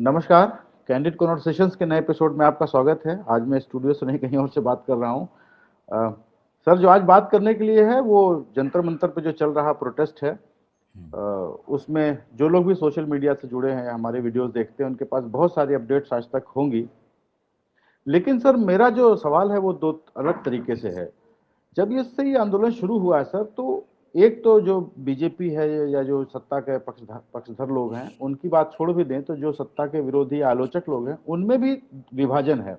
नमस्कार। Candid conversations के नए एपिसोड में आपका स्वागत है। आज मैं स्टूडियो से नहीं कहीं और से बात कर रहा हूँ। सर, जो आज बात करने के लिए है वो जंतर मंतर पे जो चल रहा प्रोटेस्ट है, उसमें जो लोग भी सोशल मीडिया से जुड़े हैं, हमारे वीडियोस देखते हैं, उनके पास बहुत सारी अपडेट्स आज तक होंगी। लेकिन सर, मेरा जो सवाल है वो दो अलग तरीके से है। जब इससे ये आंदोलन शुरू हुआ है सर, तो एक तो जो बीजेपी है या जो सत्ता के पक्षधर लोग हैं, उनकी बात छोड़ भी दें, तो जो सत्ता के विरोधी आलोचक लोग हैं उनमें भी विभाजन है।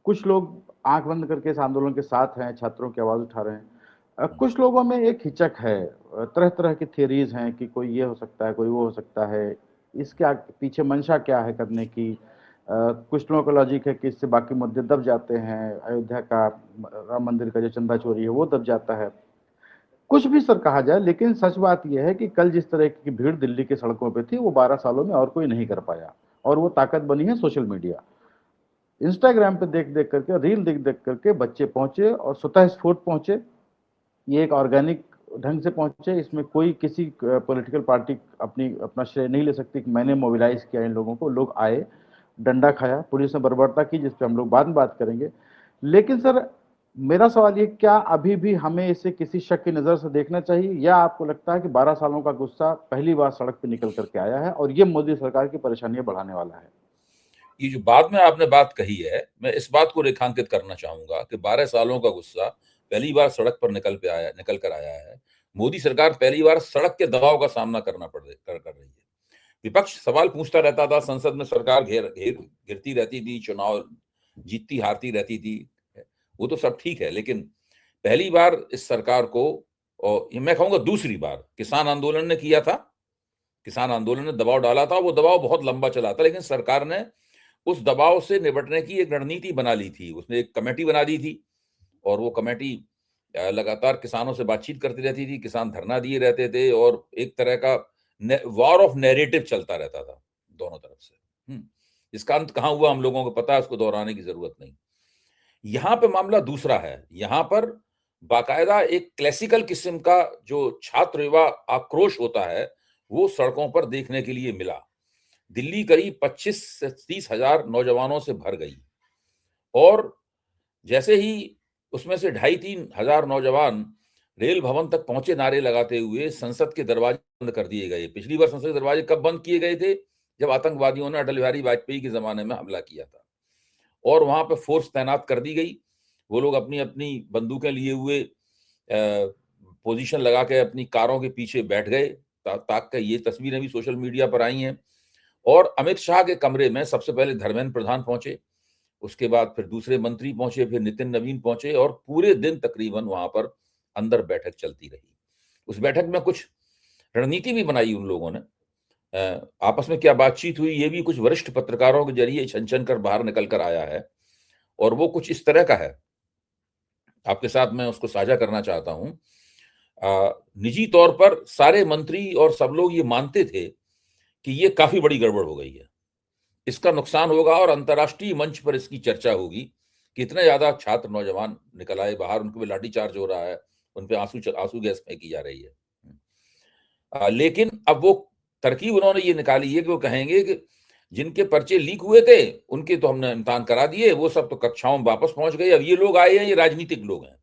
कुछ लोग आंख बंद करके इस आंदोलन के साथ हैं, छात्रों की आवाज उठा रहे हैं। कुछ लोगों में एक हिचक है। तरह तरह की थियरीज हैं कि कोई ये हो सकता है, कोई वो हो सकता है। इसके पीछे मंशा क्या है करने की। कुछ लोगों का लॉजिक है कि इससे बाकी मुद्दे दब जाते हैं। अयोध्या का, राम मंदिर का जो चंदा चोरी है वो दब जाता है। कुछ भी सर कहा जाए, लेकिन सच बात यह है कि कल जिस तरह की भीड़ दिल्ली की सड़कों पे थी, वो 12 सालों में और कोई नहीं कर पाया। और वो ताकत बनी है सोशल मीडिया। इंस्टाग्राम पे देख देख करके, रील देख देख करके बच्चे पहुंचे और स्वतः स्फूर्त पहुंचे। ये एक ऑर्गेनिक ढंग से पहुंचे। इसमें कोई किसी पॉलिटिकल पार्टी अपना श्रेय नहीं ले सकती कि मैंने मोबिलाइज किया इन लोगों को। लोग आए, डंडा खाया, पुलिस ने बर्बरता की, जिस पे हम लोग बाद में बात करेंगे। लेकिन सर, मेरा सवाल ये, क्या अभी भी हमें इसे किसी शक की नजर से देखना चाहिए, या आपको लगता है कि 12 सालों का गुस्सा पहली बार सड़क पे निकल करके आया है और ये मोदी सरकार की परेशानियां बढ़ाने वाला है? ये जो बाद में आपने बात कही है, मैं इस बात को रेखांकित करना चाहूंगा कि 12 सालों का गुस्सा पहली बार सड़क पर निकल कर आया है। मोदी सरकार पहली बार सड़क के दबाव का सामना कर रही है। विपक्ष सवाल पूछता रहता था, संसद में सरकार घिरती रहती थी, चुनाव जीतती हारती रहती थी। वो तो सब ठीक है, लेकिन पहली बार इस सरकार को, और मैं कहूंगा दूसरी बार, किसान आंदोलन ने किया था। किसान आंदोलन ने दबाव डाला था, वो दबाव बहुत लंबा चला था, लेकिन सरकार ने उस दबाव से निपटने की एक रणनीति बना ली थी। उसने एक कमेटी बना दी थी और वो कमेटी लगातार किसानों से बातचीत करती रहती थी। किसान धरना दिए रहते थे और एक तरह का वॉर ऑफ नैरेटिव चलता रहता था दोनों तरफ से। इसका अंत कहां हुआ हम लोगों को पता है, उसको दोहराने की जरूरत नहीं। यहां पे मामला दूसरा है। यहां पर बाकायदा एक क्लासिकल किस्म का जो छात्र युवा आक्रोश होता है, वो सड़कों पर देखने के लिए मिला। दिल्ली करीब 25 से 30 हजार नौजवानों से भर गई और जैसे ही उसमें से 2,500-3,000 नौजवान रेल भवन तक पहुंचे नारे लगाते हुए, संसद के दरवाजे बंद कर दिए गए। पिछली बार संसद के दरवाजे कब बंद किए गए थे? जब आतंकवादियों ने अटल बिहारी वाजपेयी के जमाने में हमला किया था और वहां पर फोर्स तैनात कर दी गई। वो लोग अपनी अपनी बंदूकें लिए हुए पोजीशन लगा के अपनी कारों के पीछे बैठ गए। ताक के ये तस्वीरें भी सोशल मीडिया पर आई हैं। और अमित शाह के कमरे में सबसे पहले धर्मेंद्र प्रधान पहुंचे, उसके बाद फिर दूसरे मंत्री पहुंचे, फिर नितिन नवीन पहुंचे और पूरे दिन तकरीबन वहां पर अंदर बैठक चलती रही। उस बैठक में कुछ रणनीति भी बनाई उन लोगों ने। आपस में क्या बातचीत हुई, ये भी कुछ वरिष्ठ पत्रकारों के जरिए छन छन कर बाहर निकल कर आया है और वो कुछ इस तरह का है। आपके साथ मैं उसको साझा करना चाहता हूं। निजी तौर पर सारे मंत्री और सब लोग ये मानते थे कि ये काफी बड़ी गड़बड़ हो गई है, इसका नुकसान होगा और अंतर्राष्ट्रीय मंच पर इसकी चर्चा होगी कि इतने ज्यादा छात्र नौजवान निकल आए बाहर, उनके पे लाठीचार्ज हो रहा है, उन पे आंसू गैस फेंकी जा रही है। लेकिन अब वो तरकीब उन्होंने ये निकाली है कि वो कहेंगे कि जिनके पर्चे लीक हुए थे उनके तो हमने इम्तिहान करा दिए, वो सब तो कक्षाओं में वापस पहुंच गए। अब ये लोग आए हैं, ये राजनीतिक लोग हैं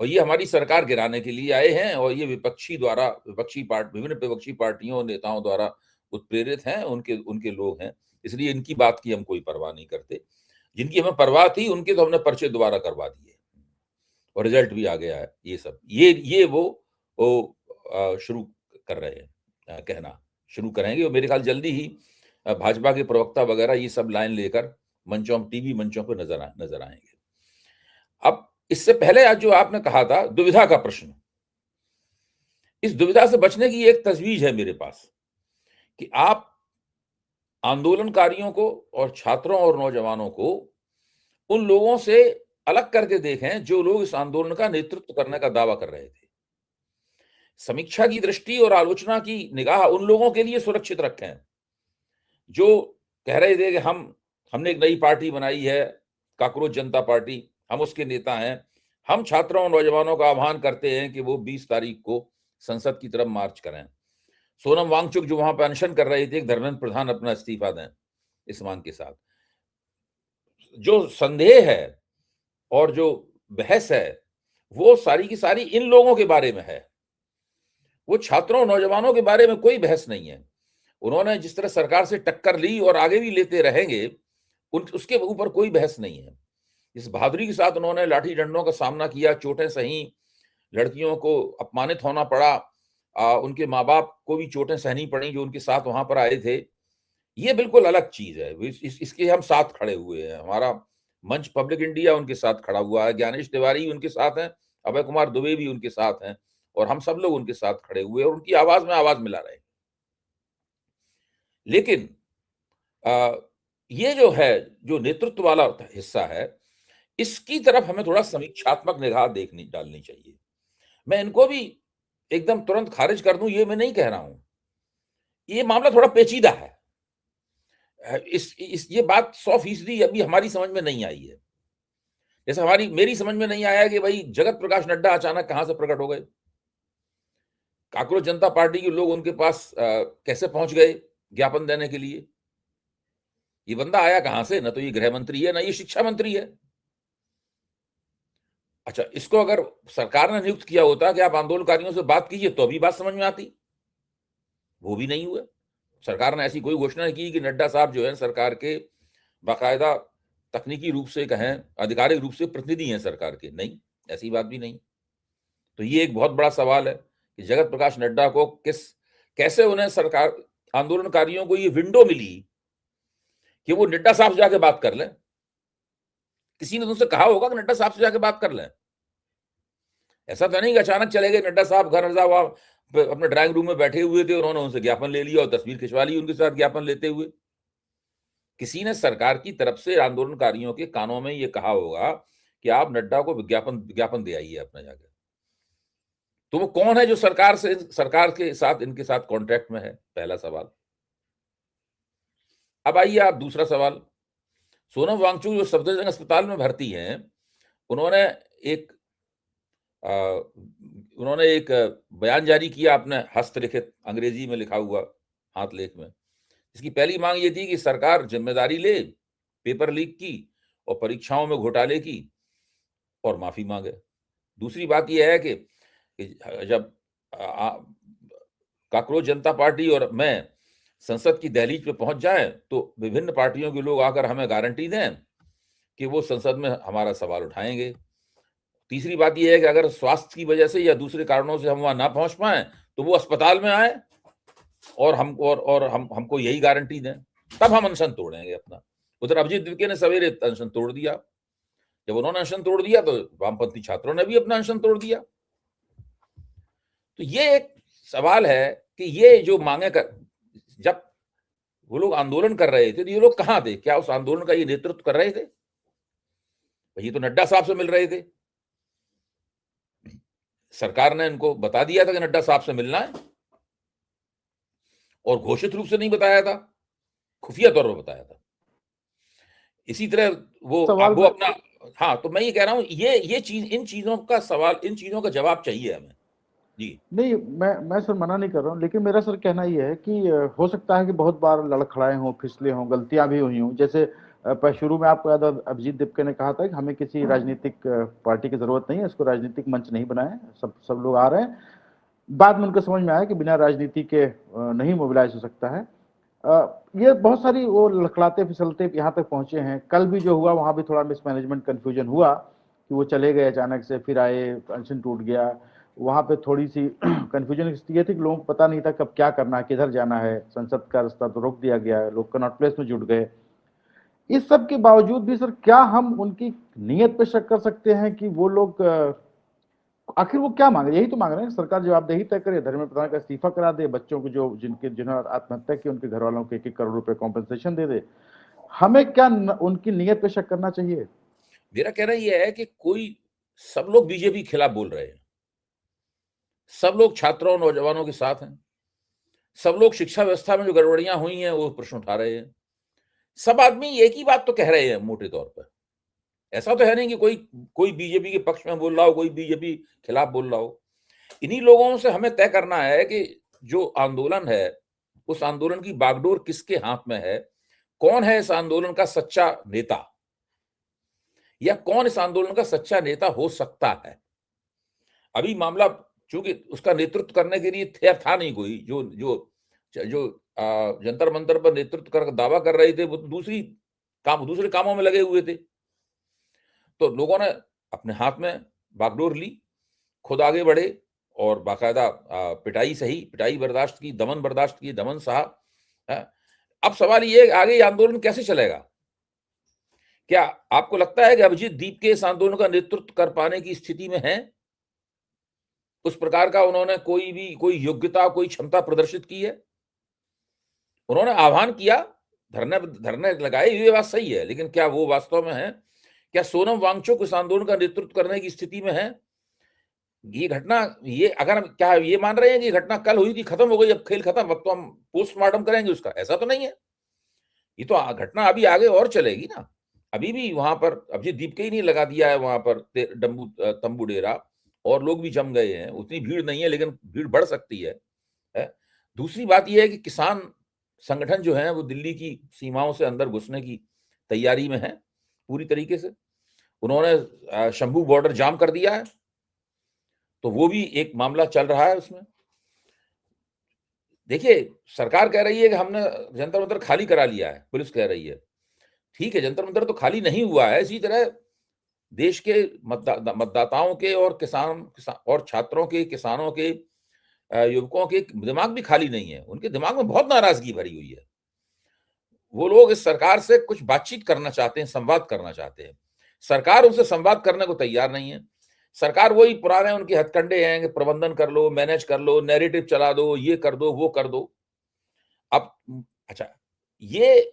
और ये हमारी सरकार गिराने के लिए आए हैं और ये विभिन्न विपक्षी पार्टियों और नेताओं द्वारा उत्प्रेरित हैं, उनके उनके लोग हैं। इसलिए इनकी बात की हम कोई परवाह नहीं करते। जिनकी हमें परवाह थी उनके तो हमने पर्चे दोबारा करवा दिए और रिजल्ट भी आ गया है। ये सब ये वो शुरू कर रहे हैं, कहना शुरू करेंगे और मेरे ख्याल जल्दी ही भाजपा के प्रवक्ता वगैरह ये सब लाइन लेकर टीवी मंचों पर नजर आएंगे। अब इससे पहले आज जो आपने कहा था दुविधा का प्रश्न, इस दुविधा से बचने की एक तजवीज है मेरे पास कि आप आंदोलनकारियों को और छात्रों और नौजवानों को उन लोगों से अलग करके देखें जो लोग इस आंदोलन का नेतृत्व करने का दावा कर रहे थे। समीक्षा की दृष्टि और आलोचना की निगाह उन लोगों के लिए सुरक्षित रखें जो कह रहे थे कि हमने एक नई पार्टी बनाई है, काकरोच जनता पार्टी, हम उसके नेता हैं, हम छात्रों और नौजवानों का आह्वान करते हैं कि वो 20 तारीख को संसद की तरफ मार्च करें। सोनम वांगचुक जो वहां पर अनशन कर रही थी, धर्मेंद्र प्रधान अपना इस्तीफा दें इस मांग के साथ। जो संदेह है और जो बहस है वो सारी की सारी इन लोगों के बारे में है। वो छात्रों नौजवानों के बारे में कोई बहस नहीं है। उन्होंने जिस तरह सरकार से टक्कर ली और आगे भी लेते रहेंगे, उसके ऊपर कोई बहस नहीं है। इस बहादुरी के साथ उन्होंने लाठी डंडों का सामना किया, चोटें सही, लड़कियों को अपमानित होना पड़ा, उनके माँ बाप को भी चोटें सहनी पड़ी जो उनके साथ वहां पर आए थे। ये बिल्कुल अलग चीज है। इसके हम साथ खड़े हुए हैं। हमारा मंच पब्लिक इंडिया उनके साथ खड़ा हुआ है, ज्ञानेश तिवारी उनके साथ हैं, अभय कुमार दुबे भी उनके साथ हैं, और हम सब लोग उनके साथ खड़े हुए और उनकी आवाज में आवाज मिला रहे हैं। लेकिन ये जो है, जो नेतृत्व वाला हिस्सा है, इसकी तरफ हमें थोड़ा समीक्षात्मक निगाह डालनी चाहिए। मैं इनको भी एकदम तुरंत खारिज कर दूं ये मैं नहीं कह रहा हूं। ये मामला थोड़ा पेचीदा है। ये बात 100% अभी हमारी समझ में नहीं आई है। जैसे मेरी समझ में नहीं आया कि भाई जगत प्रकाश नड्डा अचानक कहां से प्रकट हो गए, कांग्रेस जनता पार्टी के लोग उनके पास कैसे पहुंच गए ज्ञापन देने के लिए। ये बंदा आया कहां से? ना तो ये गृह मंत्री है, ना ये शिक्षा मंत्री है। अच्छा, इसको अगर सरकार ने नियुक्त किया होता कि आप आंदोलनकारियों से बात कीजिए तो अभी बात समझ में आती, वो भी नहीं हुआ। सरकार ने ऐसी कोई घोषणा की कि नड्डा साहब जो है सरकार के बाकायदा तकनीकी रूप से कहें, आधिकारिक रूप से प्रतिनिधि हैं सरकार के, नहीं, ऐसी बात भी नहीं। तो ये एक बहुत बड़ा सवाल है कि जगत प्रकाश नड्डा को कैसे उन्हें सरकार, आंदोलनकारियों को ये विंडो मिली कि वो नड्डा साहब से जाके बात कर लें। किसी ने उनसे कहा होगा कि नड्डा साहब से जाके बात कर लें। ऐसा तो नहीं कि अचानक चले गए नड्डा साहब घर, वहां अपने ड्राइंग रूम में बैठे हुए थे, उन्होंने उनसे ज्ञापन ले लिया और तस्वीर खिंचवा ली उनके साथ ज्ञापन लेते हुए। किसी ने सरकार की तरफ से आंदोलनकारियों के कानों में ये कहा होगा कि आप नड्डा को विज्ञापन दे आइए अपना जाकर। तो वो कौन है जो सरकार के साथ इनके साथ कॉन्ट्रैक्ट में है? पहला सवाल। अब आइए आप दूसरा सवाल। सोनम वांगचुक जो सफदरजंग अस्पताल में भर्ती हैं, उन्होंने एक बयान जारी किया अपने हस्तलिखित अंग्रेजी में लिखा हुआ हाथ लेख में। इसकी पहली मांग ये थी कि सरकार जिम्मेदारी ले पेपर लीक की और परीक्षाओं में घोटाले की और माफी मांगे। दूसरी बात यह है कि जब कांग्रेस जनता पार्टी और मैं संसद की दहलीज पे पहुंच जाएं तो विभिन्न पार्टियों के लोग आकर हमें गारंटी दें कि वो संसद में हमारा सवाल उठाएंगे। तीसरी बात यह है कि अगर स्वास्थ्य की वजह से या दूसरे कारणों से हम वहां ना पहुंच पाए तो वो अस्पताल में आए और हमको यही गारंटी दें, तब हम अनशन तोड़ेंगे अपना। उधर अभिजीत विखे ने सवेरे अनशन तोड़ दिया। जब उन्होंने अनशन तोड़ दिया तो वामपंथी छात्रों ने भी अपना अनशन तोड़ दिया। तो ये एक सवाल है कि ये जो मांगे जब वो लोग आंदोलन कर रहे थे तो ये लोग कहां थे? क्या उस आंदोलन का ये नेतृत्व कर रहे थे? ये तो नड्डा साहब से मिल रहे थे। सरकार ने इनको बता दिया था कि नड्डा साहब से मिलना है और घोषित रूप से नहीं बताया था, खुफिया तौर पर बताया था। इसी तरह वो अपना, हाँ, तो मैं ये कह रहा हूं ये चीज, इन चीजों का सवाल, इन चीजों का जवाब चाहिए हमें। जी नहीं, मैं सर मना नहीं कर रहा हूँ, लेकिन मेरा सर कहना ये है कि हो सकता है कि बहुत बार लड़खड़ाए हों, फिसले हों, गलतियां भी हुई हों। जैसे शुरू में आपको याद है अभिजीत दिपके ने कहा था कि हमें किसी राजनीतिक पार्टी की जरूरत नहीं है, इसको राजनीतिक मंच नहीं बनाए, सब लोग आ रहे हैं। बाद में उनको समझ में आया कि बिना राजनीति के नहीं मोबिलाइज हो सकता है। ये बहुत सारी वो लड़खड़ाते फिसलते यहाँ तक पहुंचे हैं। कल भी जो हुआ वहां भी थोड़ा मिसमैनेजमेंट, कंफ्यूजन हुआ कि वो चले गए अचानक से, फिर आए, अनशन टूट गया। वहां पे थोड़ी सी कंफ्यूजन ये थी कि लोगों को पता नहीं था कब क्या करना है, किधर जाना है। संसद का रास्ता तो रोक दिया गया, लोग कनॉट प्लेस में जुट गए। इस सब के बावजूद भी सर क्या हम उनकी नीयत पे शक कर सकते हैं कि वो लोग आखिर वो क्या मांग रहे? यही तो मांग रहे हैं सरकार जवाबदेही तय करे, धर्मेंद्र प्रधान का इस्तीफा करा दे, बच्चों को जो जिन्होंने आत्महत्या की उनके घर वालों को 1-1 करोड़ रुपए कॉम्पेंसेशन दे दे। हमें क्या उनकी नीयत पे शक करना चाहिए? मेरा कहना यह है कि सब लोग बीजेपी के खिलाफ बोल रहे हैं, सब लोग छात्रों और नौजवानों के साथ हैं, सब लोग शिक्षा व्यवस्था में जो गड़बड़ियां हुई हैं वो प्रश्न उठा रहे हैं। सब आदमी एक ही बात तो कह रहे हैं मोटे तौर पर। ऐसा तो है नहीं कि कोई बीजेपी के पक्ष में बोल रहा हो, कोई बीजेपी खिलाफ बोल रहा हो। इन्हीं लोगों से हमें तय करना है कि जो आंदोलन है, उस आंदोलन की बागडोर किसके हाथ में है? कौन है इस आंदोलन का सच्चा नेता, या कौन इस आंदोलन का सच्चा नेता हो सकता है? अभी मामला चूंकि उसका नेतृत्व करने के लिए था नहीं कोई, जो जो जो जंतर मंतर पर नेतृत्व कर दावा कर रहे थे, वो दूसरे कामों में लगे हुए थे। तो लोगों ने अपने हाथ में बागडोर ली, खुद आगे बढ़े और बाकायदा पिटाई बर्दाश्त की, दमन बर्दाश्त की, दमन सहा। अब सवाल ये आगे ये आंदोलन कैसे चलेगा? क्या आपको लगता है कि अभिजीत दीप के इस आंदोलन का नेतृत्व कर पाने की स्थिति में है? उस प्रकार का उन्होंने कोई योग्यता, कोई क्षमता प्रदर्शित की है? उन्होंने आह्वान किया, धरने लगाए, ये बात सही है, लेकिन क्या वो वास्तव में है? क्या सोनम वांगचुक इस आंदोलन का नेतृत्व करने की स्थिति में है? ये घटना, ये अगर हम क्या ये मान रहे हैं कि ये घटना कल हुई थी, खत्म हो गई, अब खेल खत्म, अब तो हम पोस्टमार्टम करेंगे उसका? ऐसा तो नहीं है। ये तो घटना अभी आगे और चलेगी ना। अभी भी वहां पर अभिजीत दीप के ही नहीं लगा दिया है वहां पर तंबू डेरा, और लोग भी जम गए हैं। उतनी भीड़ नहीं है, लेकिन भीड़ बढ़ सकती है। दूसरी बात यह है कि किसान संगठन जो है वो दिल्ली की सीमाओं से अंदर घुसने की तैयारी में है पूरी तरीके से। उन्होंने शंभू बॉर्डर जाम कर दिया है, तो वो भी एक मामला चल रहा है उसमें। देखिए, सरकार कह रही है कि हमने जंतर मंतर खाली करा लिया है, पुलिस कह रही है। ठीक है, जंतर मंतर तो खाली नहीं हुआ है। इसी तरह देश के मतदाताओं के और किसान और छात्रों के, किसानों के, युवकों के दिमाग भी खाली नहीं है। उनके दिमाग में बहुत नाराजगी भरी हुई है। वो लोग इस सरकार से कुछ बातचीत करना चाहते हैं, संवाद करना चाहते हैं। सरकार उनसे संवाद करने को तैयार नहीं है। सरकार वही पुराने उनके हथकंडे हैं कि प्रबंधन कर लो, मैनेज कर लो, नैरेटिव चला दो, ये कर दो, वो कर दो। अब अच्छा, ये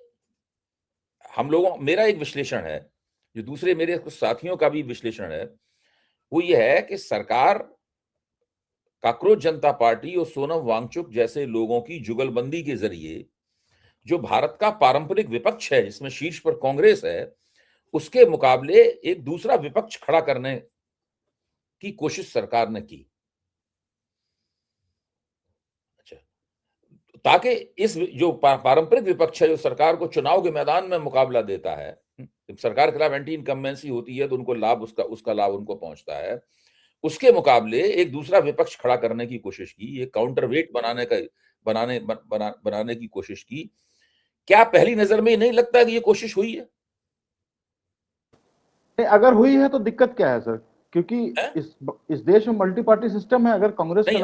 हम लोगों, मेरा एक विश्लेषण है, जो दूसरे मेरे कुछ साथियों का भी विश्लेषण है, वो ये है कि सरकार कांग्रेस जनता पार्टी और सोनम वांगचुक जैसे लोगों की जुगलबंदी के जरिए जो भारत का पारंपरिक विपक्ष है, जिसमें शीर्ष पर कांग्रेस है, उसके मुकाबले एक दूसरा विपक्ष खड़ा करने की कोशिश सरकार ने की। अच्छा, ताकि इस जो पारंपरिक विपक्ष है, जो सरकार को चुनाव के मैदान में मुकाबला देता है, जब सरकार के खिलाफ एंटी इनकम्बेंसी होती है तो उनको लाभ, उसका लाभ उनको पहुंचता है, उसके मुकाबले एक दूसरा विपक्ष खड़ा करने की कोशिश की, एक काउंटरवेट बनाने की कोशिश की। क्या पहली नजर में नहीं लगता कि ये कोशिश हुई है? अगर हुई है तो दिक्कत क्या है सर? क्योंकि इस देश में मल्टी पार्टी सिस्टम है। अगर कांग्रेस नहीं,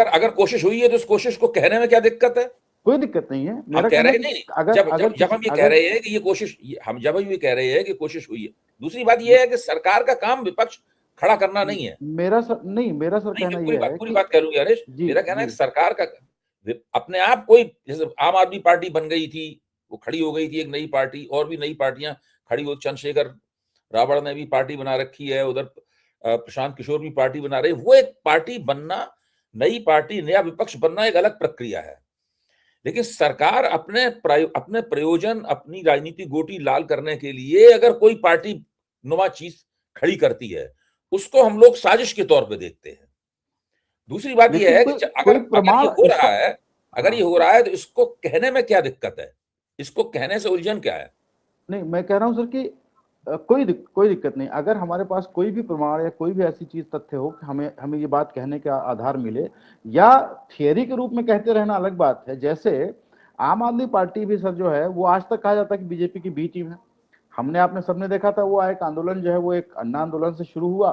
अगर कोशिश हुई है तो इस कोशिश को कहने में क्या दिक्कत है? कोई दिक्कत नहीं है। हम कह रहे हैं नहीं, जब हम ये कह रहे हैं कि ये कोशिश, जब हम ये कह रहे हैं कि कोशिश हुई है, दूसरी बात ये है कि सरकार का काम विपक्ष खड़ा करना नहीं है। मेरा सर कहना ये है, पूरी बात कह लूंगी हरीश, मेरा कहना है कि सरकार का अपने आप, कोई जैसे आम आदमी पार्टी बन गई थी, वो खड़ी हो गई थी एक नई पार्टी, और भी नई पार्टियां खड़ी हो, चंद्रशेखर रावण ने भी पार्टी बना रखी है, उधर प्रशांत किशोर भी पार्टी बना रहे। वो एक पार्टी बनना, नई पार्टी, नया विपक्ष बनना एक अलग प्रक्रिया है। लेकिन सरकार अपने प्रयोजन, अपनी राजनीतिक गोटी लाल करने के लिए अगर कोई पार्टी नुमा चीज खड़ी करती है, उसको हम लोग साजिश के तौर पे देखते हैं। दूसरी बात यह है कि अगर ये हो रहा है तो इसको कहने में क्या दिक्कत है? इसको कहने से उलझन क्या है? नहीं, मैं कह रहा हूं सर कि कोई दिक्कत नहीं। अगर हमारे पास कोई भी प्रमाण या कोई भी ऐसी चीज, तथ्य हो कि हमें ये बात कहने का आधार मिले, या थियरी के रूप में कहते रहना अलग बात है। जैसे आम आदमी पार्टी भी सर जो है, वो आज तक कहा जाता है कि बीजेपी की बी टीम है। हमने, आपने सबने देखा था, वो एक आंदोलन जो है वो एक अन्ना आंदोलन से शुरू हुआ,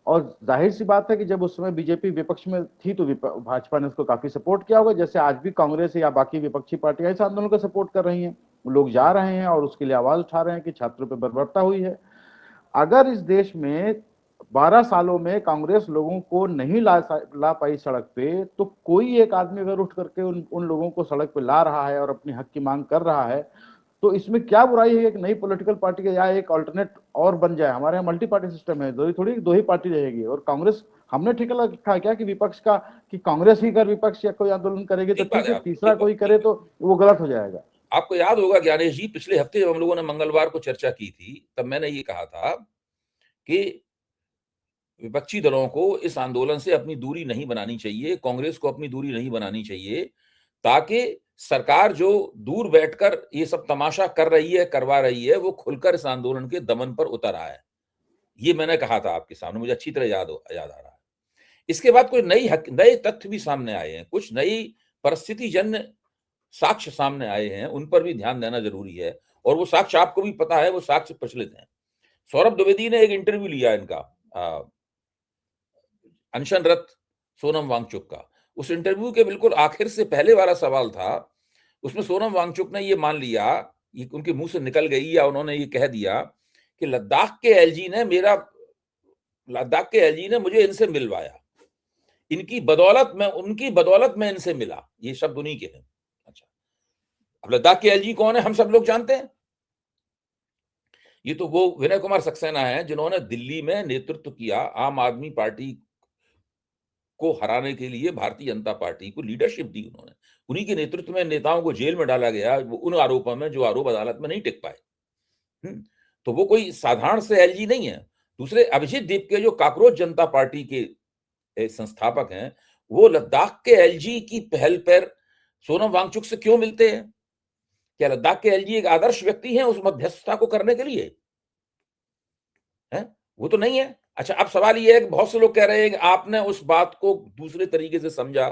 और जाहिर सी बात है कि जब उस समय बीजेपी विपक्ष में थी तो भाजपा ने उसको काफी सपोर्ट किया होगा। जैसे आज भी कांग्रेस या बाकी विपक्षी पार्टियां इस आंदोलन को सपोर्ट कर रही हैं, लोग जा रहे हैं और उसके लिए आवाज उठा रहे हैं कि छात्रों पर बर्बरता हुई है। अगर इस देश में 12 सालों में कांग्रेस लोगों को नहीं ला पाई सड़क पे, तो कोई एक आदमी अगर उठ करके उन लोगों को सड़क पे ला रहा है और अपनी हक की मांग कर रहा है, तो इसमें क्या बुराई है? एक नई पॉलिटिकल पार्टी का या एक अल्टरनेट और बन जाए। हमारे यहाँ मल्टी पार्टी सिस्टम है, दो ही पार्टी रहेगी। और कांग्रेस, हमने ठेका रखा क्या कि विपक्ष का, कि कांग्रेस ही कर विपक्ष या कोई आंदोलन करेगी तो ठीक है, तीसरा कोई करे तो वो गलत हो जाएगा। आपको याद होगा ज्ञानेश जी, पिछले हफ्ते जब हम लोगों ने मंगलवार को चर्चा की थी, तब मैंने ये कहा था कि विपक्षी दलों को इस आंदोलन से अपनी दूरी नहीं बनानी चाहिए, कांग्रेस को अपनी दूरी नहीं बनानी चाहिए, ताकि सरकार जो दूर बैठकर ये सब तमाशा कर रही है, करवा रही है, वो खुलकर इस आंदोलन के दमन पर उतर आए। ये मैंने कहा था आपके सामने, मुझे अच्छी तरह याद आ रहा है। इसके बाद कोई नए तथ्य भी सामने आए हैं, कुछ नई परिस्थितिजन्य साक्ष्य सामने आए हैं, उन पर भी ध्यान देना जरूरी है, और वो साक्ष्य आपको भी पता है, वो साक्ष्य प्रचलित हैं। सौरभ द्विवेदी ने एक इंटरव्यू लिया इनका अनशनरत सोनम वांगचुक का। उस इंटरव्यू के बिल्कुल आखिर से पहले वाला सवाल था, उसमें सोनम वांगचुक ने ये मान लिया, ये उनके मुंह से निकल गई, या उन्होंने ये कह दिया कि लद्दाख के एलजी ने मुझे इनसे मिलवाया, उनकी बदौलत मैं इनसे मिला। ये शब्द उन्हीं के हैं। अच्छा, अब लद्दाख के एलजी कौन है, हम सब लोग जानते हैं। ये तो वो विनय कुमार सक्सेना है जिन्होंने दिल्ली में नेतृत्व किया, आम आदमी पार्टी को हराने के लिए भारतीय जनता पार्टी को लीडरशिप दी उन्होंने। उन्हीं के नेतृत्व में नेताओं को जेल में डाला गया उन आरोपों में जो आरोप अदालत में नहीं टिक पाए। तो वो कोई साधारण से एलजी नहीं है। दूसरे, अभिजीत दीपके जो कॉकरोच जनता पार्टी के संस्थापक हैं, वो लद्दाख के एलजी की पहल पर सोनम वांगचुक से क्यों मिलते हैं? क्या लद्दाख के एलजी एक आदर्श व्यक्ति हैं उस मध्यस्थता को करने के लिए? वो तो नहीं है। अच्छा, अब सवाल ये है कि बहुत से लोग कह रहे हैं कि आपने उस बात को दूसरे तरीके से समझा।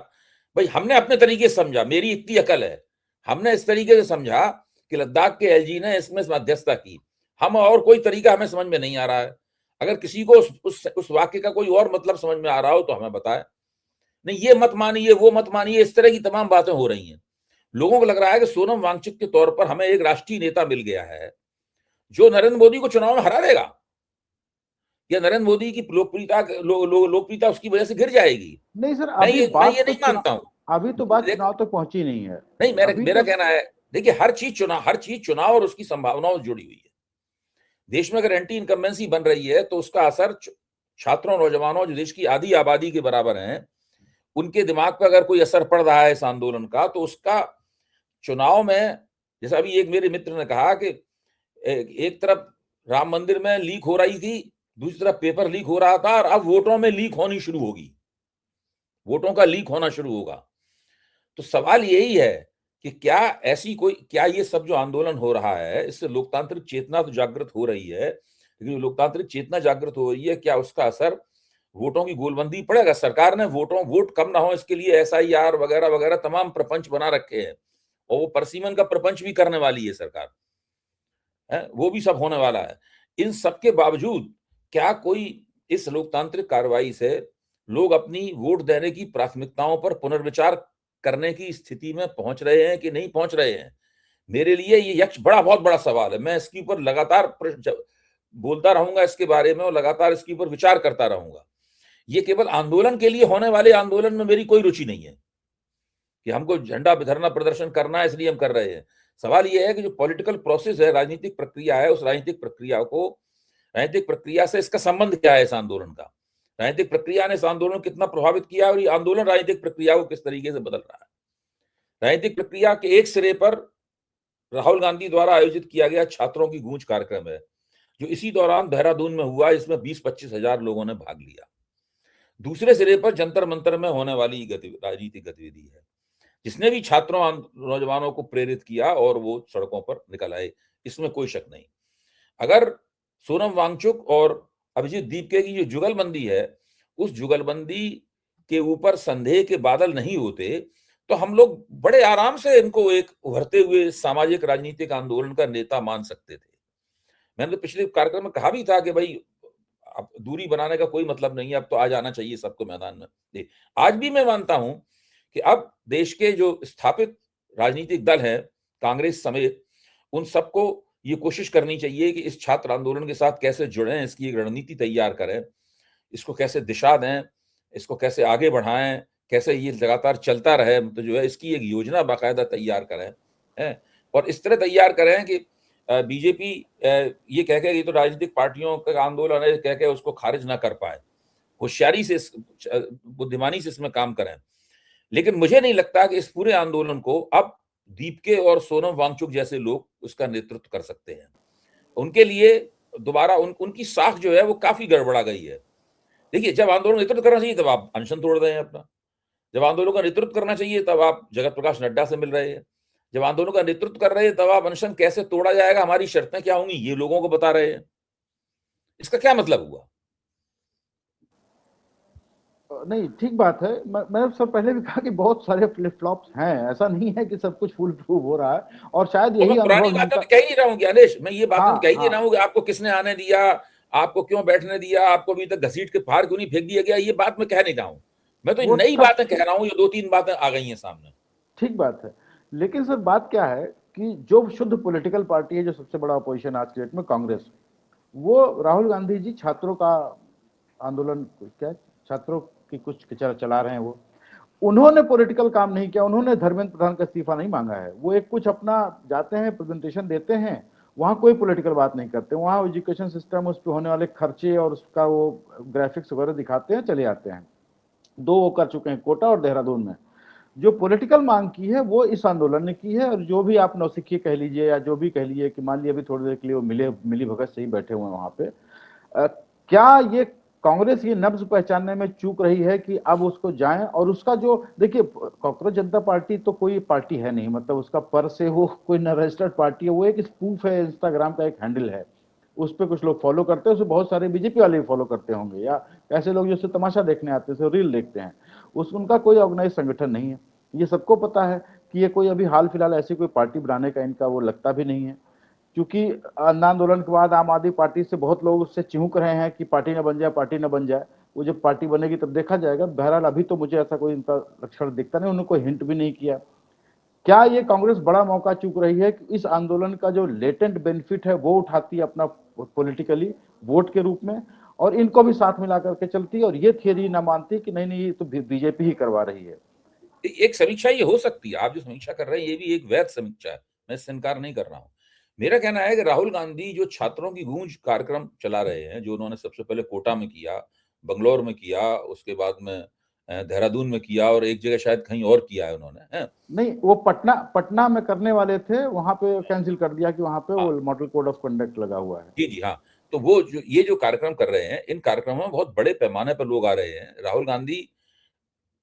भाई, हमने अपने तरीके से समझा, मेरी इतनी अकल है, हमने इस तरीके से समझा कि लद्दाख के एलजी ने इसमें मध्यस्थता की। हम और कोई तरीका हमें समझ में नहीं आ रहा है। अगर किसी को उस वाक्य का कोई और मतलब समझ में आ रहा हो तो हमें बताए। नहीं, ये मत मानिए, वो मत मानिए, इस तरह की तमाम बातें हो रही हैं। लोगों को लग रहा है कि सोनम वांगचुक के तौर पर हमें एक राष्ट्रीय नेता मिल गया है जो नरेंद्र मोदी को चुनाव में हरा देगा, या नरेंद्र मोदी की लोकप्रियता उसकी वजह से गिर जाएगी। नहीं सर, मैं अभी ये बात नहीं मानता हूं। अभी तो बात चुनाव तक पहुंची नहीं है। नहीं, मेरा तो कहना है, देखिए, हर चीज चुनाव और उसकी संभावनाओं से जुड़ी हुई है। देश में अगर एंटी इनकम्बेंसी बन रही है तो उसका असर छात्रों, नौजवानों, जो देश की आधी आबादी के बराबर हैं, उनके दिमाग पर अगर कोई असर पड़ रहा है इस आंदोलन का, तो उसका चुनाव में, जैसा अभी एक मेरे मित्र ने कहा कि एक तरफ राम मंदिर में लीक हो रही थी, दूसरी तरफ पेपर लीक हो रहा था, और अब वोटों में लीक होनी शुरू होगी, वोटों का लीक होना शुरू होगा। तो सवाल यही है कि क्या ये सब जो आंदोलन हो रहा है, इससे लोकतांत्रिक चेतना तो जागृत हो रही है, लेकिन लोकतांत्रिक चेतना जागृत हो रही है, क्या उसका असर वोटों की गोलबंदी पड़ेगा? सरकार ने वोट कम ना हो इसके लिए एसआईआर वगैरह वगैरह तमाम प्रपंच बना रखे हैं, और वो परसीमन का प्रपंच भी करने वाली है सरकार, है वो भी सब होने वाला है। इन सब के बावजूद क्या कोई इस लोकतांत्रिक कार्रवाई से लोग अपनी वोट देने की प्राथमिकताओं पर पुनर्विचार करने की स्थिति में पहुंच रहे हैं कि नहीं पहुंच रहे हैं? मेरे लिए ये बहुत बड़ा सवाल है। मैं इसके ऊपर लगातार बोलता रहूंगा इसके बारे में, और लगातार इसके ऊपर विचार करता रहूंगा। ये केवल आंदोलन के लिए होने वाले आंदोलन में मेरी कोई रुचि नहीं है कि हमको झंडा धरना प्रदर्शन करना है इसलिए हम कर रहे हैं। सवाल यह है कि जो पॉलिटिकल प्रोसेस है, राजनीतिक प्रक्रिया है, उस राजनीतिक प्रक्रिया से इसका संबंध क्या है इस आंदोलन का? राजनीतिक प्रक्रिया ने इस आंदोलन को कितना प्रभावित किया, और ये आंदोलन राजनीतिक प्रक्रिया को किस तरीके से बदल रहा है? राजनीतिक प्रक्रिया के एक सिरे पर राहुल गांधी द्वारा आयोजित किया गया छात्रों की गूंज कार्यक्रम है, जो इसी दौरान देहरादून में हुआ, इसमें 20-25 हजार लोगों ने भाग लिया। दूसरे सिरे पर जंतर मंतर में होने वाली राजनीतिक गतिविधि है, जिसने भी छात्रों, नौजवानों को प्रेरित किया और वो सड़कों पर निकल आए, इसमें कोई शक नहीं। अगर सोनम वांगचुक और अभिजीत दीपके की जो जुगलबंदी है, उस जुगलबंदी के ऊपर संदेह के बादल नहीं होते, तो हम लोग बड़े आराम से इनको एक उभरते हुए सामाजिक राजनीतिक आंदोलन का नेता मान सकते थे। मैंने तो पिछले कार्यक्रम में कहा भी था कि भाई, अब दूरी बनाने का कोई मतलब नहीं है, अब तो आ जाना चाहिए सबको मैदान में। आज भी मैं मानता हूं कि अब देश के जो स्थापित राजनीतिक दल हैं, कांग्रेस समेत, उन सबको ये कोशिश करनी चाहिए कि इस छात्र आंदोलन के साथ कैसे जुड़ें, इसकी एक रणनीति तैयार करें, इसको कैसे दिशा दें, इसको कैसे आगे बढ़ाएं, कैसे ये लगातार चलता रहे, तो जो है इसकी एक योजना बाकायदा तैयार करें, है, और इस तरह तैयार करें कि बीजेपी ये कह के, ये तो राजनीतिक पार्टियों का आंदोलन है कह के उसको खारिज ना कर पाए, होशियारी से, बुद्धिमानी से इसमें काम करें। लेकिन मुझे नहीं लगता कि इस पूरे आंदोलन को अब दीपके और सोनम वांगचुक जैसे लोग उसका नेतृत्व कर सकते हैं। उनके लिए दोबारा उनकी साख जो है वो काफी गड़बड़ा गई है। देखिए, जब आंदोलन का नेतृत्व करना चाहिए तब आप अनशन तोड़ रहे हैं अपना, जब आंदोलन का नेतृत्व करना चाहिए तब आप जगत प्रकाश नड्डा से मिल रहे हैं, जब आंदोलन का नेतृत्व कर रहे हैं तब आप अनशन कैसे तोड़ा जाएगा, हमारी शर्तें क्या होंगी, ये लोगों को बता रहे हैं। इसका क्या मतलब हुआ? नहीं, ठीक बात है। मैंने सब पहले भी कहा कि बहुत सारे फ्लिप फ्लॉप्स हैं, ऐसा नहीं है कि सब कुछ फुल प्रूफ हो रहा है, और शायद तो मैं यही पुरानी अनुभव बातें इनका। तो कह ही नहीं रहा हूँ ज्ञानेश, मैं ये बातें तो कह हाँ ही नहीं हाँ। रहा हूँ कि आपको किसने आने दिया, आपको क्यों बैठने दिया, आपको अभी तक घसीट के बाहर क्यों नहीं फेंक दिया गया, ये बात मैं कह नहीं रहा हूँ। मैं तो वो नई सब बातें कह रहा हूँ, ये 2-3 बातें आ गई हैं सामने। ठीक बात है, लेकिन सर बात क्या है कि जो शुद्ध पॉलिटिकल पार्टी है, जो सबसे बड़ा अपोजिशन आज के डेट में कांग्रेस, वो राहुल गांधी जी छात्रों का आंदोलन, क्या छात्रों की कुछ चला रहे हैं, वो उन्होंने पॉलिटिकल काम नहीं किया, उन्होंने धर्मेंद्र प्रधान का इस्तीफा नहीं मांगा है। वो एक कुछ अपना जाते हैं, प्रेजेंटेशन देते हैं, वहां कोई पॉलिटिकल बात नहीं करते, वहां एजुकेशन सिस्टम, उस पर होने वाले खर्चे और उसका वो ग्राफिक्स वगैरह दिखाते हैं, चले आते हैं। दो वो कर चुके हैं, कोटा और देहरादून में। जो पॉलिटिकल मांग की है वो इस आंदोलन ने की है, और जो भी आप नौसिखिए कह लीजिए या जो भी कह लीजिए कि मान लीजिए अभी थोड़ी देर के लिए वो मिली भगत से ही बैठे हुए हैं वहां पे, क्या ये कांग्रेस ये नब्ज पहचानने में चूक रही है कि अब उसको जाएं, और उसका जो देखिए, कॉकरोच जनता पार्टी तो कोई पार्टी है नहीं, मतलब उसका पर से वो कोई न रजिस्टर्ड पार्टी है, वो एक स्पूफ है, इंस्टाग्राम का एक हैंडल है, उस पर कुछ लोग फॉलो करते हैं, उसे बहुत सारे बीजेपी वाले भी फॉलो करते होंगे, या ऐसे लोग जो उसे तमाशा देखने आते हैं, रील देखते हैं। उनका कोई ऑर्गेनाइज संगठन नहीं है, ये सबको पता है कि ये कोई अभी हाल फिलहाल ऐसी कोई पार्टी बनाने का इनका वो लगता भी नहीं है, क्योंकि अन्ना आंदोलन के बाद आम आदमी पार्टी से बहुत लोग उससे चिहुक रहे हैं कि पार्टी न बन जाए, पार्टी न बन जाए। वो जब पार्टी बनेगी तब देखा जाएगा। बहरहाल अभी तो मुझे ऐसा कोई इनका लक्षण दिखता नहीं, उन्होंने कोई हिंट भी नहीं किया। क्या ये कांग्रेस बड़ा मौका चूक रही है कि इस आंदोलन का जो लेटेंट बेनिफिट है वो उठाती है अपना पॉलिटिकली वोट के रूप में, और इनको भी साथ मिला करके चलती है, और ये थियरी ना मानती कि नहीं नहीं ये तो बीजेपी ही करवा रही है। एक समीक्षा ये हो सकती है, आप जो समीक्षा कर रहे हैं ये भी एक वैध समीक्षा है, मैं इससे इनकार नहीं कर रहा हूँ। मेरा कहना है कि राहुल गांधी जो छात्रों की गूंज कार्यक्रम चला रहे हैं, जो उन्होंने सबसे पहले कोटा में किया, बंगलौर में किया, उसके बाद में देहरादून में किया, और एक जगह शायद कहीं और किया है उन्होंने, है? नहीं, वो पटना पटना में करने वाले थे, वहां पे कैंसिल कर दिया कि वहां पे हाँ, वो मॉडल कोड ऑफ कंडक्ट लगा हुआ है। जी, जी, हाँ। तो वो जो ये जो कार्यक्रम कर रहे हैं, इन कार्यक्रमों में बहुत बड़े पैमाने पर लोग आ रहे हैं। राहुल गांधी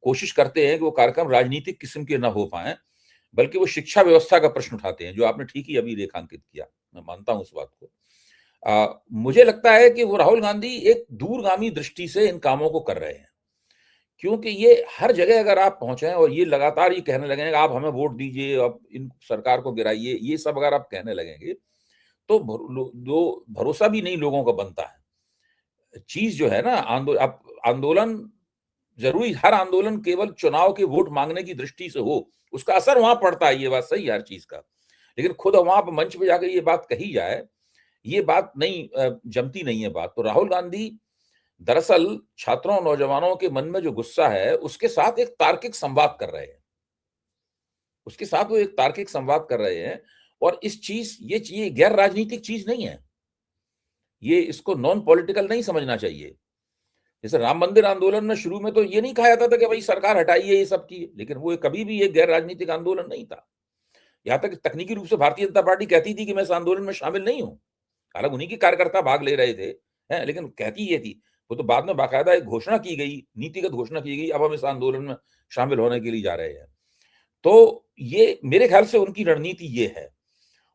कोशिश करते हैं कि वो कार्यक्रम राजनीतिक किस्म के ना हो पाएँ, बल्कि वो शिक्षा व्यवस्था का प्रश्न उठाते हैं, जो आपने ठीक ही अभी रेखांकित किया। मैं मानता हूँ उस बात को। मुझे लगता है कि वो राहुल गांधी एक दूरगामी दृष्टि से इन कामों को कर रहे हैं, क्योंकि ये हर जगह अगर आप पहुंचे और ये लगातार ये कहने लगेंगे आप हमें वोट दीजिए, अब इन सरकार को गिराइए, ये सब अगर आप कहने लगेंगे तो भरोसा भी नहीं लोगों का बनता है। चीज जो है ना, आंदोलन जरूरी, हर आंदोलन केवल चुनाव के वोट मांगने की दृष्टि से हो, उसका असर वहां पड़ता है, ये बात सही है हर चीज का। लेकिन खुद वहां पर मंच पे जाकर ये बात कही जाए, ये बात नहीं जमती नहीं है बात। तो राहुल गांधी दरअसल छात्रों और नौजवानों के मन में जो गुस्सा है उसके साथ एक तार्किक संवाद कर रहे हैं, उसके साथ वो एक तार्किक संवाद कर रहे हैं। और इस चीज ये गैर राजनीतिक चीज नहीं है, ये इसको नॉन पॉलिटिकल नहीं समझना चाहिए। जैसे राम मंदिर आंदोलन में शुरू में तो ये नहीं कहा जाता था कि भाई सरकार हटाइए ये सब की, लेकिन वो कभी भी एक गैर राजनीतिक आंदोलन नहीं था। यहाँ तक तकनीकी रूप से भारतीय जनता पार्टी कहती थी कि मैं इस आंदोलन में शामिल नहीं हूँ, हालांकि उन्हीं के कार्यकर्ता भाग ले रहे थे, हैं, लेकिन कहती ये थी। वो तो बाद में बाकायदा एक घोषणा की गई, नीतिगत घोषणा की गई, अब हम इस आंदोलन में शामिल होने के लिए जा रहे हैं। तो ये मेरे ख्याल से उनकी रणनीति ये है,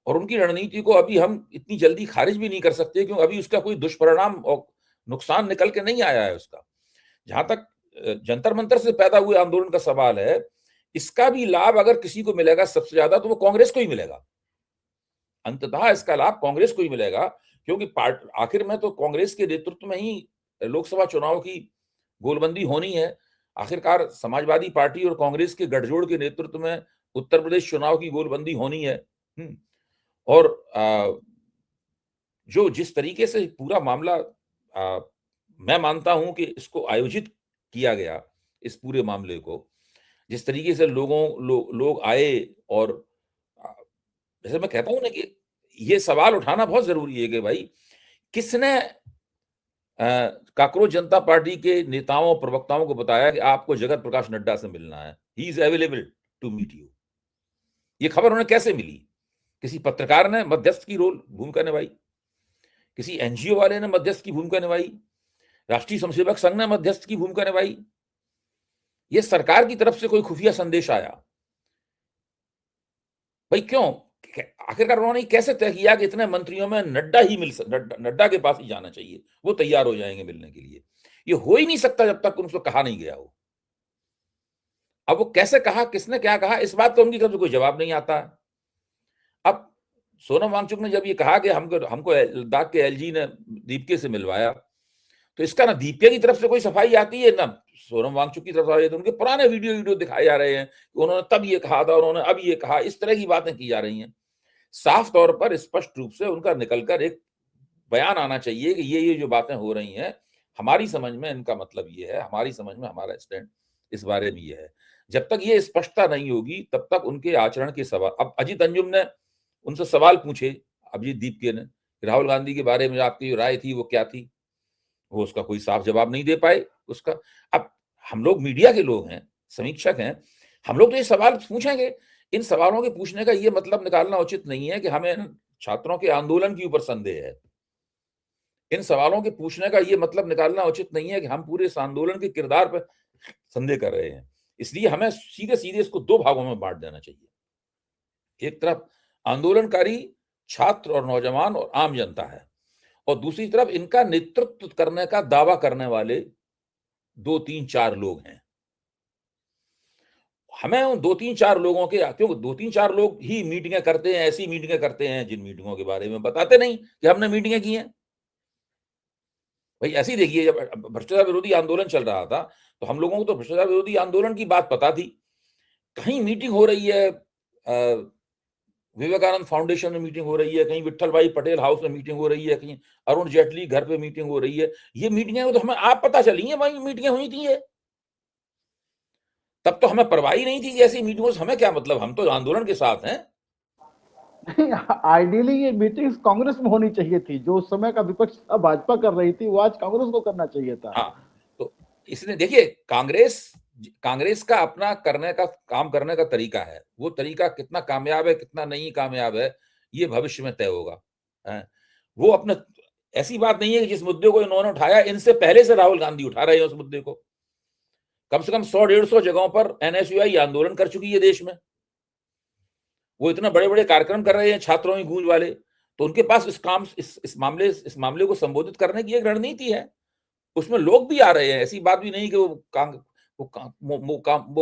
और उनकी रणनीति को अभी हम इतनी जल्दी खारिज भी नहीं कर सकते, क्योंकि अभी उसका कोई दुष्परिणाम और नुकसान निकल के नहीं आया है उसका। जहां तक जंतर मंतर से पैदा हुए आंदोलन का सवाल है, इसका भी लाभ अगर किसी को मिलेगा सबसे ज्यादा तो वो कांग्रेस को ही मिलेगा। अंततः इसका लाभ कांग्रेस को ही मिलेगा, क्योंकि आखिर में तो कांग्रेस के नेतृत्व में ही लोकसभा चुनाव की गोलबंदी होनी है। आखिरकार समाजवादी पार्टी और कांग्रेस के गठजोड़ के नेतृत्व में उत्तर प्रदेश चुनाव की गोलबंदी होनी है। और जो जिस तरीके से पूरा मामला मैं मानता हूं कि इसको आयोजित किया गया, इस पूरे मामले को जिस तरीके से लोग आए, और अ, जैसे मैं कहता हूं ना कि ये सवाल उठाना बहुत जरूरी है कि भाई किसने कांग्रेस जनता पार्टी के नेताओं और प्रवक्ताओं को बताया कि आपको जगत प्रकाश नड्डा से मिलना है, he is available to meet you. ये खबर उन्हें कैसे मिली? किसी पत्रकार ने मध्यस्थ की भूमिका निभाई, किसी एनजीओ वाले ने मध्यस्थ की भूमिका निभाई, राष्ट्रीय स्वयंसेवक संघ ने मध्यस्थ की भूमिका निभाई, ये सरकार की तरफ से कोई खुफिया संदेश आया, भाई क्यों? आखिरकार उन्होंने कैसे तय किया कि इतने मंत्रियों में नड्डा के पास ही जाना चाहिए, वो तैयार हो जाएंगे मिलने के लिए? ये हो ही नहीं सकता जब तक उनको कहा नहीं गया हो। अब वो कैसे कहा, किसने क्या कहा, इस बात का उनकी तरफ से कोई जवाब नहीं आता है। अब सोनम वांगचुक ने जब ये कहा कि हमको लद्दाख के एलजी ने दीपके से मिलवाया, तो इसका ना दीपके की तरफ से कोई सफाई आती है, ना सोनम वांगचुक की तरफ से। उनके पुराने वीडियो दिखाए जा रहे हैं कि उन्होंने तब ये कहा था, उन्होंने अब ये कहा, इस तरह की बातें की जा रही हैं। साफ तौर पर स्पष्ट रूप से उनका निकलकर एक बयान आना चाहिए कि ये जो बातें हो रही हैं, हमारी समझ में इनका मतलब ये है, हमारी समझ में हमारा स्टैंड इस बारे में ये है। जब तक ये स्पष्टता नहीं होगी तब तक उनके आचरण के सवाल। अब अजीत अंजुम ने उनसे सवाल पूछे, अभिजीत दीपके ने, राहुल गांधी के बारे में आपकी राय थी वो क्या थी, वो उसका कोई साफ जवाब नहीं दे पाए उसका। अब हम लोग मीडिया के लोग हैं, समीक्षक हैं, हम लोग तो ये सवाल पूछेंगे। इन सवालों के पूछने का ये मतलब निकालना उचित नहीं है कि हमें छात्रों के आंदोलन के ऊपर संदेह है। इन सवालों के पूछने का ये मतलब निकालना उचित नहीं है कि हम पूरे इस आंदोलन के किरदार पर संदेह कर रहे हैं। इसलिए हमें सीधे सीधे इसको दो भागों में बांट देना चाहिए। एक तरफ आंदोलनकारी छात्र और नौजवान और आम जनता है, और दूसरी तरफ इनका नेतृत्व करने का दावा करने वाले 2-3-4 लोग हैं। हमें उन 2-3-4 लोगों के, क्योंकि 2-3-4 लोग ही मीटिंगें करते हैं, ऐसी मीटिंगें करते हैं जिन मीटिंगों के बारे में बताते नहीं कि हमने मीटिंगें की हैं। भाई ऐसे ही देखिए, जब भ्रष्टाचार विरोधी आंदोलन चल रहा था तो हम लोगों को तो भ्रष्टाचार विरोधी आंदोलन की बात पता थी। कहीं मीटिंग हो रही है, विवेकानंद फाउंडेशन में मीटिंग हो रही है, कहीं विट्ठल भाई पटेल हाउस में मीटिंग हो रही है, कहीं अरुण जेटली घर पे मीटिंग हो रही है। ये मीटिंगें तो हमें आप पता चली है, भाई मीटिंगें हुई थी ये। तब तो हमें परवाह ही नहीं थी कि ऐसी मीटिंगों से हमें क्या मतलब, हम तो आंदोलन के साथ हैं। आइडियली ये मीटिंग्स कांग्रेस में होनी चाहिए थी, जो उस समय का विपक्ष भाजपा कर रही थी, वो आज कांग्रेस को करना चाहिए था। हाँ, तो इसने देखिए, कांग्रेस का अपना काम करने का तरीका है, वो तरीका कितना कामयाब है कितना नहीं कामयाब है ये भविष्य में तय होगा। वो अपने, ऐसी बात नहीं है कि जिस मुद्दे को इन्होंने उठाया, इनसे पहले से राहुल गांधी उठा रहे हैं उस मुद्दे को। कम से कम 100-150 जगहों पर एनएसयूआई आंदोलन कर चुकी है देश में। वो इतना बड़े बड़े कार्यक्रम कर रहे हैं छात्रों की गूंज वाले, तो उनके पास इस मामले को संबोधित करने की एक रणनीति है। उसमें लोग भी आ रहे हैं, ऐसी बात भी नहीं कि वो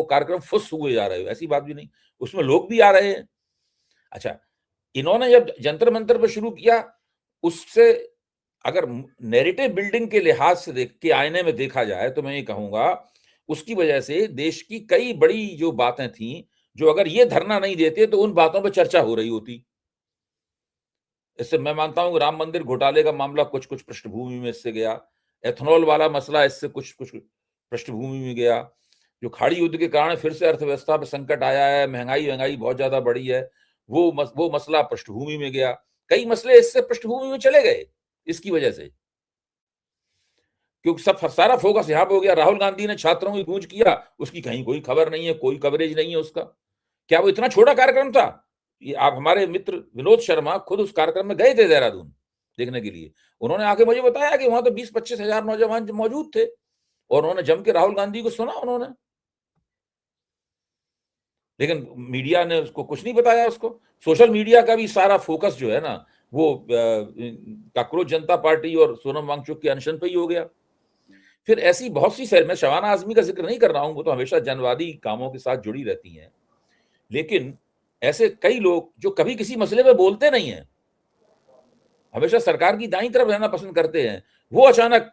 कार्यक्रम फुस हुए जा रहे हो, ऐसी बात भी नहीं, उसमें लोग भी आ रहे हैं। अच्छा, इन्होंने जब जंतर मंतर पर शुरू किया, उससे अगर नैरेटिव बिल्डिंग के लिहाज से देख के आईने में देखा जाए तो मैं ये कहूंगा, उसकी वजह से देश की कई बड़ी जो बातें थी, जो अगर ये धरना नहीं देते तो उन बातों पर चर्चा हो रही होती। इससे मैं मानता हूं कि राम मंदिर घोटाले का मामला कुछ कुछ पृष्ठभूमि में इससे गया, एथेनॉल वाला मसला इससे कुछ कुछ पृष्ठभूमि में गया, जो खाड़ी युद्ध के कारण फिर से अर्थव्यवस्था पे संकट आया है, महंगाई बहुत ज्यादा बढ़ी है, वो मसला पृष्ठभूमि में गया। कई मसले इससे पृष्ठभूमि में चले गए इसकी वजह से, क्योंकि सब सारा फोकस यहाँ पे हो गया। राहुल गांधी ने छात्रों की गूंज किया, उसकी कहीं कोई खबर नहीं है, कोई कवरेज नहीं है उसका। क्या वो इतना छोटा कार्यक्रम था? ये आप, हमारे मित्र विनोद शर्मा खुद उस कार्यक्रम में गए थे देहरादून देखने के लिए। उन्होंने आके मुझे बताया कि वहां तो 20-25 हजार नौजवान मौजूद थे, और उन्होंने जम के राहुल गांधी को सुना उन्होंने, लेकिन मीडिया ने उसको कुछ नहीं बताया। उसको सोशल मीडिया का भी सारा फोकस जो है ना, वो काकरोच जनता पार्टी और सोनम वांगचुक के अनशन पे ही हो गया। फिर ऐसी बहुत सी मैं शबाना आजमी का जिक्र नहीं कर रहा हूं, वो तो हमेशा जनवादी कामों के साथ जुड़ी रहती हैं, लेकिन ऐसे कई लोग जो कभी किसी मसले पे बोलते नहीं है, हमेशा सरकार की दाईं तरफ रहना पसंद करते हैं, वो अचानक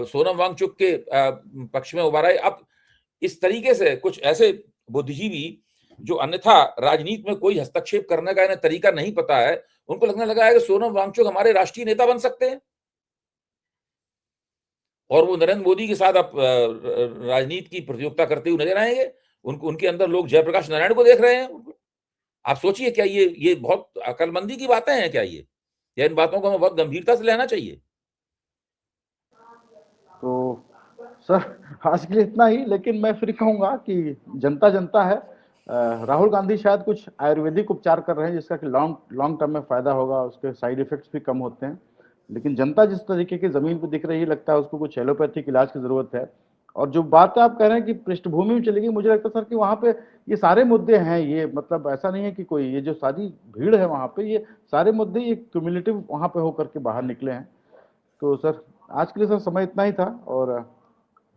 सोनम वांगचुक के पक्ष में उभर आए। अब इस तरीके से कुछ ऐसे बुद्धिजीवी जो अन्यथा राजनीति में कोई हस्तक्षेप करने का इन्हें तरीका नहीं पता है, उनको लगने लगा है कि सोनम वांगचुक हमारे राष्ट्रीय नेता बन सकते हैं, और वो नरेंद्र मोदी के साथ अब राजनीति की प्रतियोगिता करते हुए नजर आएंगे। उनके अंदर लोग जयप्रकाश नारायण को देख रहे हैं। आप सोचिए, क्या ये बहुत अकलमंदी की बातें हैं क्या ये, या इन बातों को हमें बहुत गंभीरता से लेना चाहिए? तो सर आज के लिए इतना ही, लेकिन मैं फिर कहूंगा कि जनता जनता है। राहुल गांधी शायद कुछ आयुर्वेदिक उपचार कर रहे हैं जिसका कि लॉन्ग टर्म में फायदा होगा, उसके साइड इफेक्ट्स भी कम होते हैं। लेकिन जनता जिस तरीके की जमीन पे दिख रही है, लगता है उसको कुछ एलोपैथिक इलाज की जरूरत है। और जो बात आप कह रहे हैं कि पृष्ठभूमि में चलेगी, मुझे लगता है सर कि वहाँ पे ये सारे मुद्दे हैं, ये मतलब ऐसा नहीं है कि कोई, ये जो सारी भीड़ है वहाँ पे, ये सारे मुद्दे ये क्यूमुलेटिव वहाँ पे होकर के बाहर निकले हैं। तो सर आज के लिए सर समय इतना ही था, और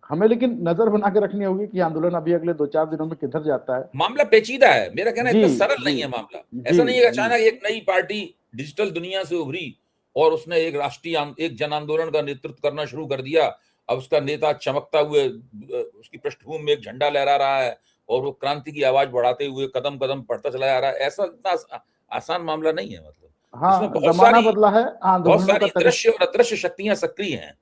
हमें लेकिन नजर बना के रखनी होगी कि आंदोलन अभी अगले 2-4 दिनों में किधर जाता है। मामला पेचीदा है, मेरा कहना जी इतना सरल जी नहीं है मामला। जी ऐसा नहीं है कि जी अचानक एक नई पार्टी डिजिटल दुनिया से उभरी और उसने एक एक जन आंदोलन का नेतृत्व करना शुरू कर दिया। अब उसका नेता चमकता हुए उसकी पृष्ठभूमि में एक झंडा लहरा रहा है और वो क्रांति की आवाज बढ़ाते हुए कदम कदम बढ़ता चला जा रहा है। ऐसा इतना आसान मामला नहीं है। मतलब इसमें हाँ, जमाना बदला है, बहुत आंदोलनों का सारी तरीका। दृश्य और अदृश्य शक्तियां सक्रिय हैं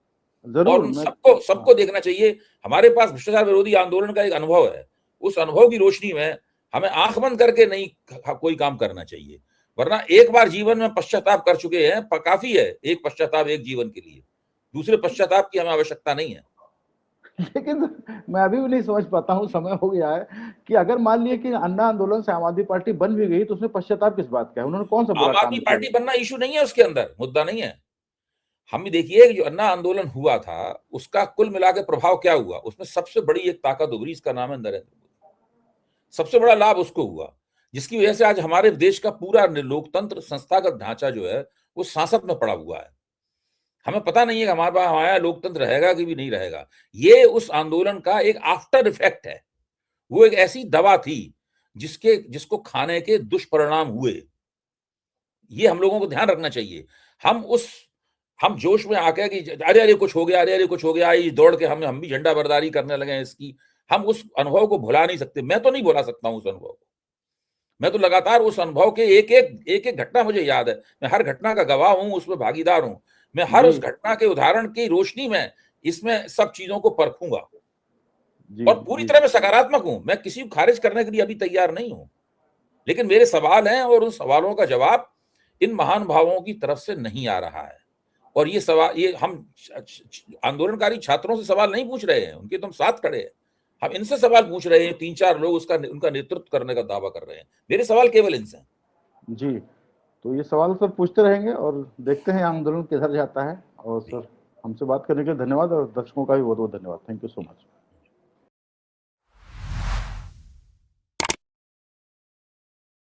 और जरूर उन मैं, सबको सबको हाँ देखना चाहिए। हमारे पास भ्रष्टाचार विरोधी आंदोलन का एक अनुभव है। उस अनुभव की रोशनी में हमें आंख बंद करके नहीं कोई काम करना चाहिए, वरना एक बार जीवन में पश्चाताप कर चुके हैं, काफी है एक पश्चाताप एक जीवन के लिए। दूसरे पश्चाताप की हमें आवश्यकता नहीं है। लेकिन मैं अभी भी नहीं समझ पाता हूँ, समय हो गया है, कि अगर मान लिया कि अन्ना आंदोलन से आम आदमी पार्टी बन भी गई, तो उसमें पश्चाताप किस बात का है? उन्होंने कौन सा बुरा आम काम आदमी किया? पार्टी बनना इशू नहीं है, उसके अंदर मुद्दा नहीं है। हम देखिए जो अन्ना आंदोलन हुआ था उसका कुल मिला के प्रभाव क्या हुआ, उसमें सबसे बड़ी एक ताकत उभरी, इसका नाम है नरेंद्र मोदी। सबसे बड़ा लाभ उसको हुआ, जिसकी वजह से आज हमारे देश का पूरा लोकतंत्र संस्थागत ढांचा जो है वो सांसत में पड़ा हुआ है। हमें पता नहीं है कि हमारे पास हमारा लोकतंत्र रहेगा कि भी नहीं रहेगा। ये उस आंदोलन का एक आफ्टर इफेक्ट है। वो एक ऐसी दवा थी जिसको खाने के दुष्परिणाम हुए। ये हम लोगों को ध्यान रखना चाहिए। हम जोश में आके कि अरे अरे कुछ हो गया, अरे अरे कुछ हो गया, ये दौड़ के हम भी झंडा बरदारी करने लगे हैं इसकी। हम उस अनुभव को भुला नहीं सकते। मैं तो नहीं भुला सकता हूं उस अनुभव को। मैं तो लगातार उस अनुभव के एक घटना मुझे याद है। मैं हर घटना का गवाह हूं, उसमें भागीदार हूं। मैं हर जी उस घटना के उदाहरण की रोशनी में इसमें सब चीजों को परखूंगा जी और पूरी जी तरह मैं सकारात्मक हूं। मैं किसी को खारिज करने के लिए अभी तैयार नहीं हूं, लेकिन मेरे सवाल हैं और उन सवालों का जवाब इन महान भावों की तरफ से नहीं आ रहा है। और ये सवाल, ये हम आंदोलनकारी छात्रों से सवाल नहीं पूछ रहे हैं, उनके तो हम साथ खड़े हैं। हम इनसे सवाल पूछ रहे हैं। 3-4 लोग उनका नेतृत्व करने का दावा कर रहे हैं। मेरे सवाल केवल इनसे हैं। जी। तो ये सवाल सर पूछते रहेंगे और देखते हैं आंदोलन किधर जाता है। और जी। सर हमसे बात करने के लिए धन्यवाद, और दर्शकों का भी बहुत बहुत धन्यवाद। Thank you so much.